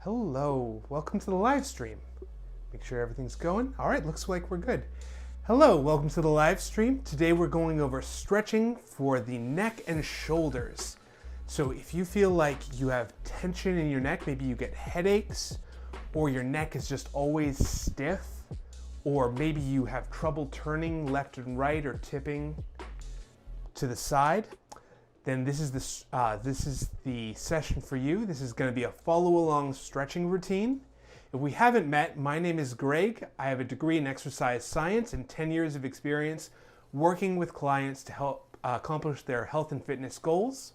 Hello, welcome to the live stream. Make sure everything's going. All right, looks like we're good. Hello, welcome to the live stream. Today we're going over stretching for the neck and shoulders. So if you feel like you have tension in your neck, maybe you get headaches, or your neck is just always stiff, or maybe you have trouble turning left and right or tipping to the side, then this is the session for you. This is going to be a follow-along stretching routine. If we haven't met, my name is Greg. I have a degree in exercise science and 10 years of experience working with clients to help accomplish their health and fitness goals.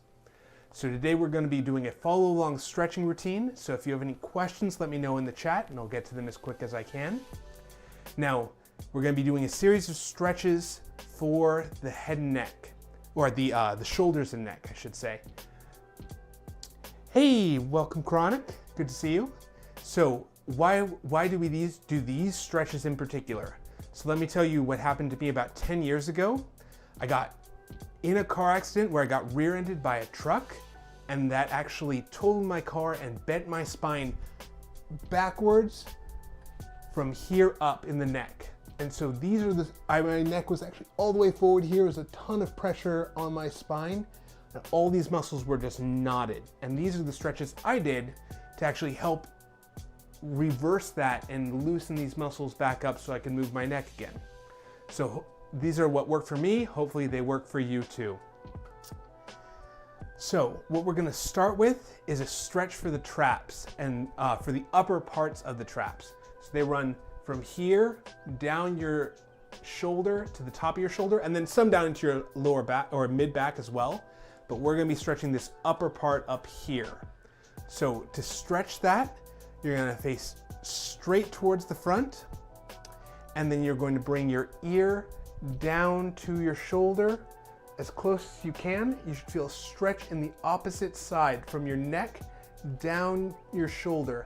So today we're going to be doing a follow-along stretching routine. So if you have any questions, let me know in the chat and I'll get to them as quick as I can. Now, we're going to be doing a series of stretches for the head and neck. Or the shoulders and neck, I should say. Hey, welcome Chronic, good to see you. So why do we do these stretches in particular? So let me tell you what happened to me about 10 years ago. I got in a car accident where I got rear-ended by a truck, and that actually totaled my car and bent my spine backwards from here up in the neck. And so these are my neck was actually all the way forward here. There's a ton of pressure on my spine. And all these muscles were just knotted. And these are the stretches I did to actually help reverse that and loosen these muscles back up so I can move my neck again. So these are what worked for me. Hopefully they work for you too. So what we're gonna start with is a stretch for the traps and for the upper parts of the traps. So they run from here down your shoulder to the top of your shoulder, and then some down into your lower back or mid back as well. But we're gonna be stretching this upper part up here. So to stretch that, you're gonna face straight towards the front, and then you're going to bring your ear down to your shoulder as close as you can. You should feel a stretch in the opposite side from your neck down your shoulder.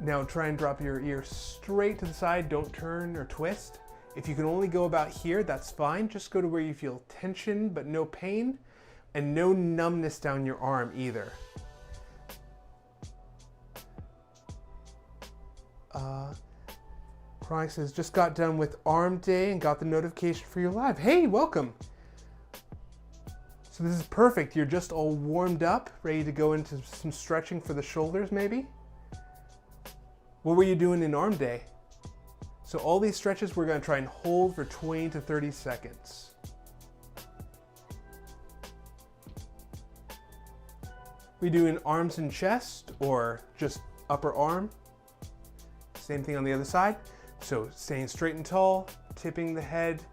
Now try and drop your ear straight to the side, don't turn or twist. If you can only go about here, that's fine. Just go to where you feel tension but no pain, and no numbness down your arm either. Chronic says, just got done with arm day and got the notification for your live. Hey, welcome. So this is perfect. You're just all warmed up, ready to go into some stretching for the shoulders maybe? What were you doing in arm day? So all these stretches we're going to try and hold for 20 to 30 seconds. We doing arms and chest or just upper arm? Same thing on the other side. So staying straight and tall, tipping the head,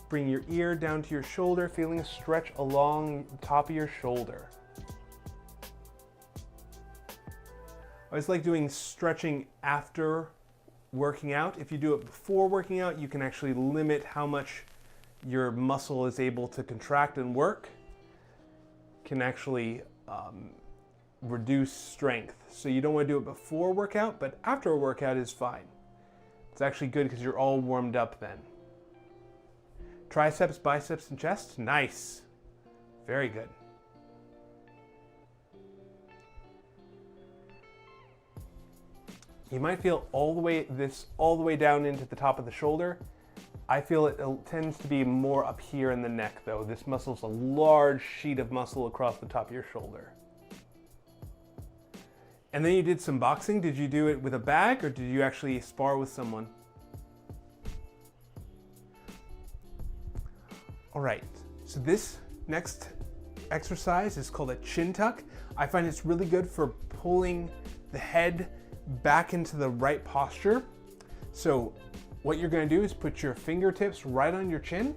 bring your ear down to your shoulder, feeling a stretch along the top of your shoulder. I always like doing stretching after working out. If you do it before working out, you can actually limit how much your muscle is able to contract and work. Can actually reduce strength. So you don't want to do it before workout, but after a workout is fine. It's actually good because you're all warmed up then. Triceps, biceps, and chest. Nice. Very good. You might feel all the way down into the top of the shoulder. I feel it tends to be more up here in the neck though. This muscle's a large sheet of muscle across the top of your shoulder. And then you did some boxing. Did you do it with a bag or did you actually spar with someone? All right, so this next exercise is called a chin tuck. I find it's really good for pulling the head back into the right posture. So what you're going to do is put your fingertips right on your chin,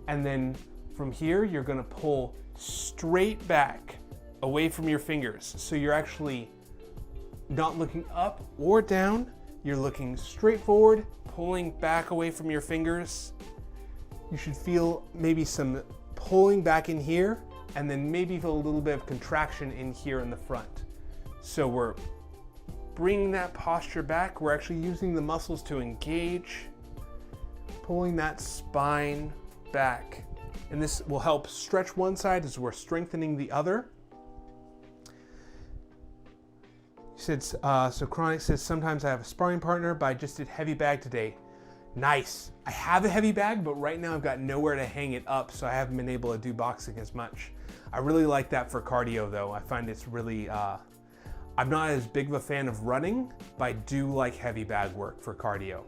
and then from here you're going to pull straight back away from your fingers. So you're actually not looking up or down, you're looking straight forward, pulling back away from your fingers. You should feel maybe some pulling back in here, and then maybe feel a little bit of contraction in here in the front. So we're bringing that posture back. We're actually using the muscles to engage, pulling that spine back. And this will help stretch one side as we're strengthening the other. So Chronic says, sometimes I have a sparring partner, but I just did heavy bag today. Nice. I have a heavy bag, but right now I've got nowhere to hang it up, so I haven't been able to do boxing as much. I really like that for cardio though. I find it's really, I'm not as big of a fan of running, but I do like heavy bag work for cardio.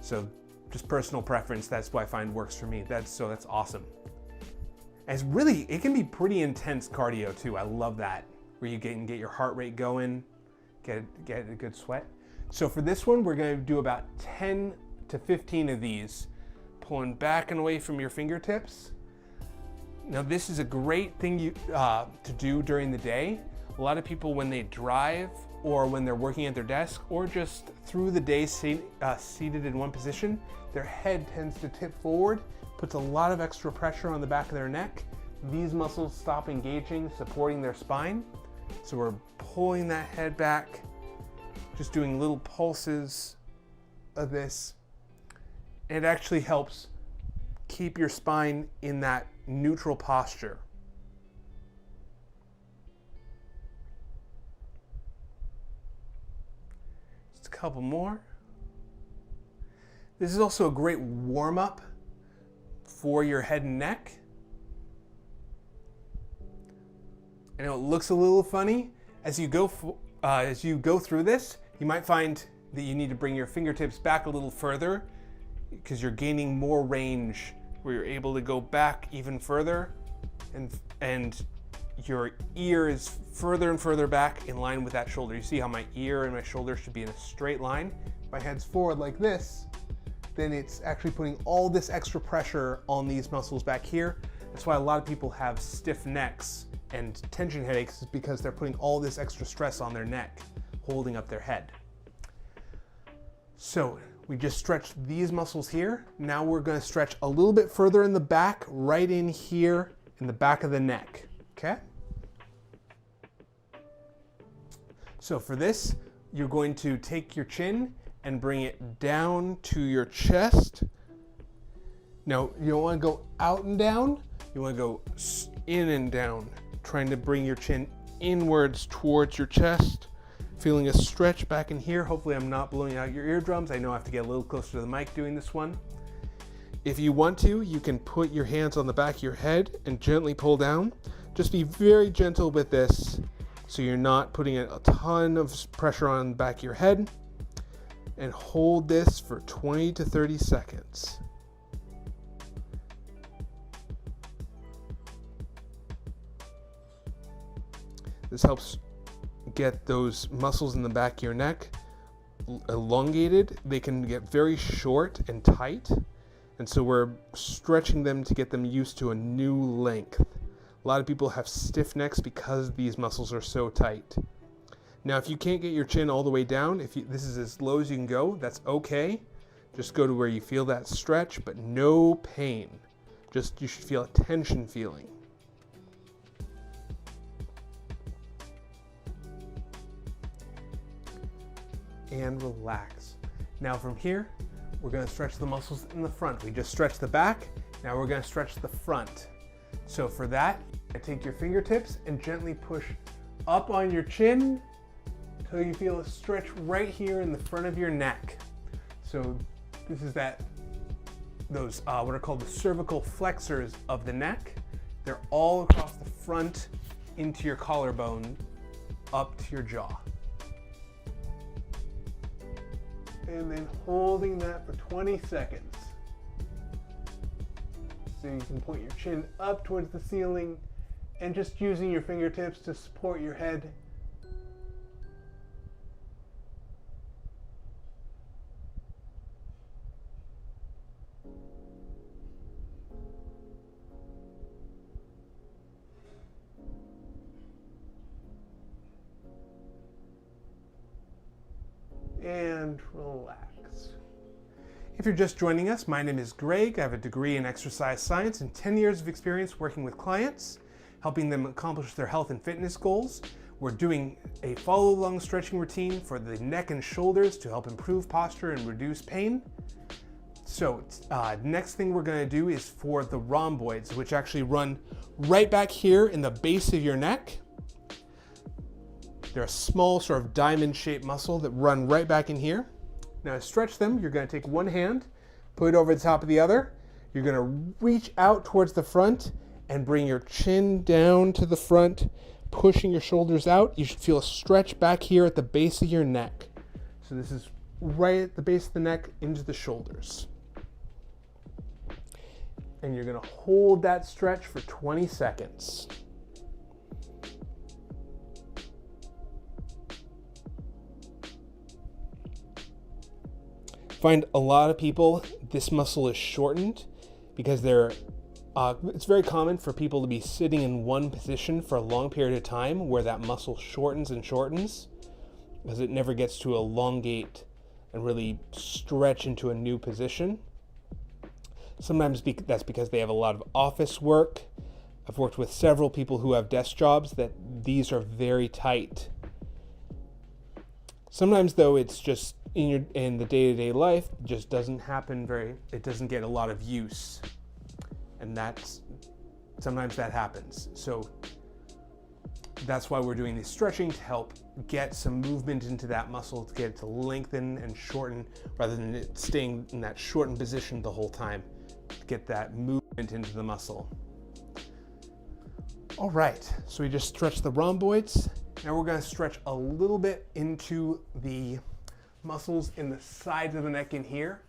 So just personal preference, that's what I find works for me. That's awesome. And it can be pretty intense cardio too. I love that, where you can get your heart rate going, get a good sweat. So for this one, we're going to do about 10 to 15 of these, pulling back and away from your fingertips. Now this is a great thing to do during the day. A lot of people, when they drive or when they're working at their desk or just through the day seated in one position, their head tends to tip forward, puts a lot of extra pressure on the back of their neck. These muscles stop engaging, supporting their spine. So we're pulling that head back, just doing little pulses of this. It actually helps keep your spine in that neutral posture. Just a couple more. This is also a great warm-up for your head and neck. I know it looks a little funny. As you go through this, you might find that you need to bring your fingertips back a little further because you're gaining more range where you're able to go back even further, and your ear is further and further back in line with that shoulder. You see how my ear and my shoulder should be in a straight line? If my head's forward like this, then it's actually putting all this extra pressure on these muscles back here. That's why a lot of people have stiff necks and tension headaches, is because they're putting all this extra stress on their neck, holding up their head. So we just stretched these muscles here. Now we're going to stretch a little bit further in the back, right in here in the back of the neck, okay? So for this, you're going to take your chin and bring it down to your chest. Now, you don't want to go out and down, you want to go in and down, trying to bring your chin inwards towards your chest. Feeling a stretch back in here. Hopefully I'm not blowing out your eardrums. I know I have to get a little closer to the mic doing this one. If you want to, you can put your hands on the back of your head and gently pull down. Just be very gentle with this so you're not putting a ton of pressure on the back of your head. And hold this for 20 to 30 seconds. This helps get those muscles in the back of your neck elongated. They can get very short and tight, and so we're stretching them to get them used to a new length. A lot of people have stiff necks because these muscles are so tight. Now, if you can't get your chin all the way down, this is as low as you can go, that's okay. Just go to where you feel that stretch, but no pain. Just you should feel a tension feeling. And relax. Now from here, we're going to stretch the muscles in the front. We just stretched the back, now we're going to stretch the front. So for that, take your fingertips and gently push up on your chin until you feel a stretch right here in the front of your neck. So this is those what are called the cervical flexors of the neck. They're all across the front into your collarbone up to your jaw. And then holding that for 20 seconds. So you can point your chin up towards the ceiling and just using your fingertips to support your head. And relax. If you're just joining us, my name is Greg. I have a degree in exercise science and 10 years of experience working with clients, helping them accomplish their health and fitness goals. We're doing a follow-along stretching routine for the neck and shoulders to help improve posture and reduce pain. So next thing we're going to do is for the rhomboids, which actually run right back here in the base of your neck. They're a small sort of diamond-shaped muscle that run right back in here. Now to stretch them, you're going to take one hand, put it over the top of the other. You're going to reach out towards the front and bring your chin down to the front, pushing your shoulders out. You should feel a stretch back here at the base of your neck. So this is right at the base of the neck into the shoulders. And you're going to hold that stretch for 20 seconds. Find a lot of people, this muscle is shortened because it's very common for people to be sitting in one position for a long period of time where that muscle shortens and shortens because it never gets to elongate and really stretch into a new position. Sometimes that's because they have a lot of office work. I've worked with several people who have desk jobs that these are very tight. Sometimes though, it's just in the day-to-day life, it just doesn't happen it doesn't get a lot of use. And sometimes that happens. So that's why we're doing this stretching, to help get some movement into that muscle, to get it to lengthen and shorten rather than it staying in that shortened position the whole time, to get that movement into the muscle. All right, so we just stretched the rhomboids. Now we're going to stretch a little bit into the muscles in the sides of the neck in here.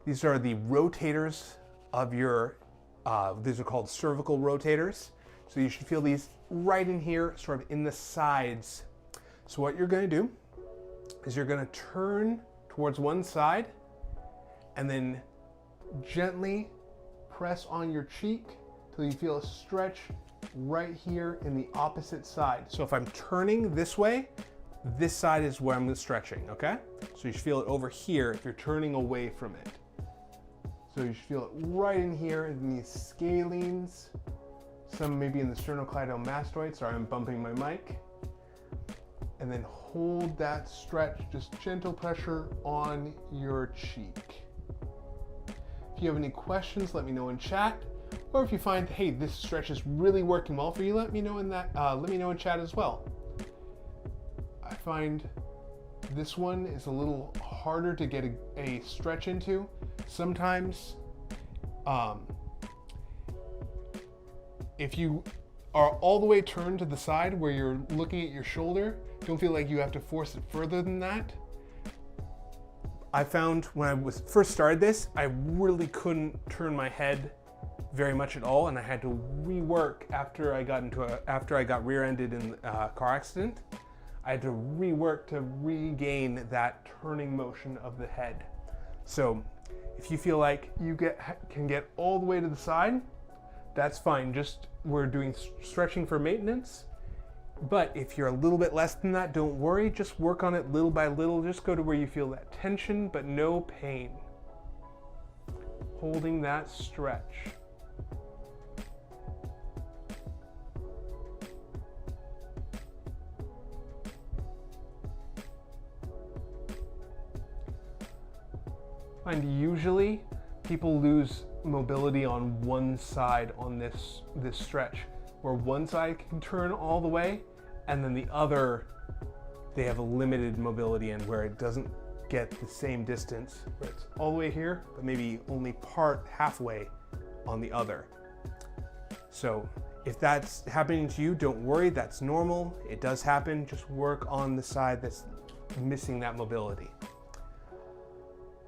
These are the rotators of your, these are called cervical rotators. So you should feel these right in here, sort of in the sides. So what you're going to do is you're going to turn towards one side and then gently press on your cheek till you feel a stretch right here in the opposite side. So if I'm turning this way, this side is where I'm stretching, okay? So you should feel it over here if you're turning away from it. So you should feel it right in here in these scalenes, some maybe in the sternocleidomastoid. Sorry, I'm bumping my mic. And then hold that stretch, just gentle pressure on your cheek. If you have any questions, let me know in chat. Or if you find, hey, this stretch is really working well for you, let me know in chat as well. I find this one is a little harder to get a stretch into. Sometimes, if you are all the way turned to the side where you're looking at your shoulder, don't feel like you have to force it further than that. I found when I first started this, I really couldn't turn my head very much at all, and I had to rework after I got rear-ended in a car accident. I had to rework to regain that turning motion of the head. So if you feel like you can get all the way to the side, that's fine. We're doing stretching for maintenance. But if you're a little bit less than that, don't worry. Just work on it little by little. Just go to where you feel that tension, but no pain. Holding that stretch. And usually people lose mobility on one side on this stretch, where one side can turn all the way and then the other they have a limited mobility in, where it doesn't get the same distance, where it's all the way here but maybe only halfway on the other. So if that's happening to you, don't worry, that's normal. It does happen. Just work on the side that's missing that mobility.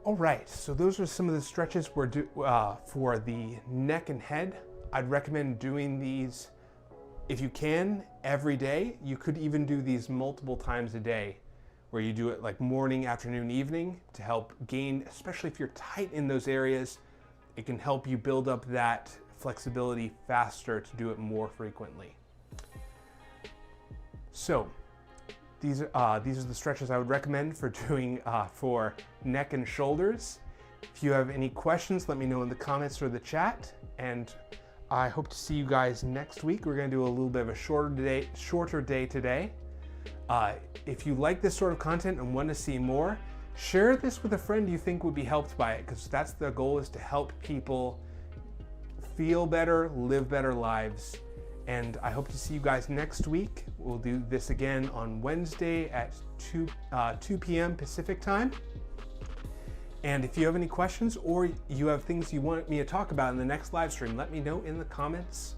All right, so those are some of the stretches for the neck and head. I'd recommend doing these, if you can, every day. You could even do these multiple times a day, where you do it like morning, afternoon, evening, to help gain, especially if you're tight in those areas, it can help you build up that flexibility faster to do it more frequently. So these are the stretches I would recommend for doing for neck and shoulders. If you have any questions, let me know in the comments or the chat, and I hope to see you guys next week. We're going to do a little bit of a shorter day today. If you like this sort of content and want to see more, share this with a friend you think would be helped by it, because that's the goal, is to help people feel better, live better lives, And I hope to see you guys next week. We'll do this again on Wednesday at 2 p.m. Pacific time. And if you have any questions or you have things you want me to talk about in the next live stream, let me know in the comments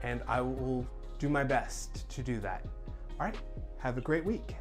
and I will do my best to do that. All right, have a great week.